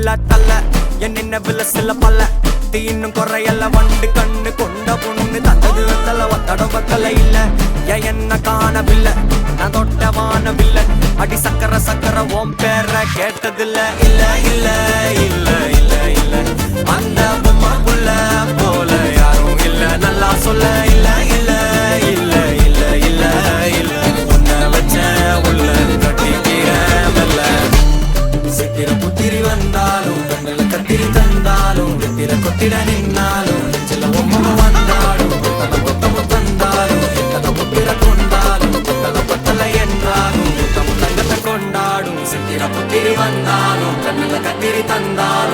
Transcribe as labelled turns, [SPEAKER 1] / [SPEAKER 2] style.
[SPEAKER 1] இல்ல தல்ல என் நினைவுல சில பல்ல தீனும் குறையல்ல வண்டு கண்ணு கொண்ட பொண்ணு தந்தது வெத்தல ஒத்தடம் பத்தல இல்ல என்ன காணவில்லை நான் தொட்ட வானவில்லை அடி சக்கர சக்கர ஓம் பேர கேட்டதில்ல இல்ல இல்ல இல்ல இல்ல இல்ல அந்த பொம்மாக்குள்ள போல யாரும் இல்ல நல்லா சொல்ல இல்ல இல்ல இல்ல இல்ல இல்ல இல்ல உன்னை வச்ச உள்ள கட்டிக்கிற மெல்ல சித்திர புத்திரி வந்தாலும் கண்ணுல கத்திரி தந்தாலும் வெத்திர கொத்திட நின்னாலும் சில பொம்மை வந்தாலும் கொத்தமும் தந்தாலும் எத்தனை புத்திர கொண்டாலும் கொத்தல பத்தல என்றாலும் தங்கத்தை கொண்டாடும் சித்திர புத்திரி வந்தாலும் கண்ணுல கத்திரி தந்தாலும்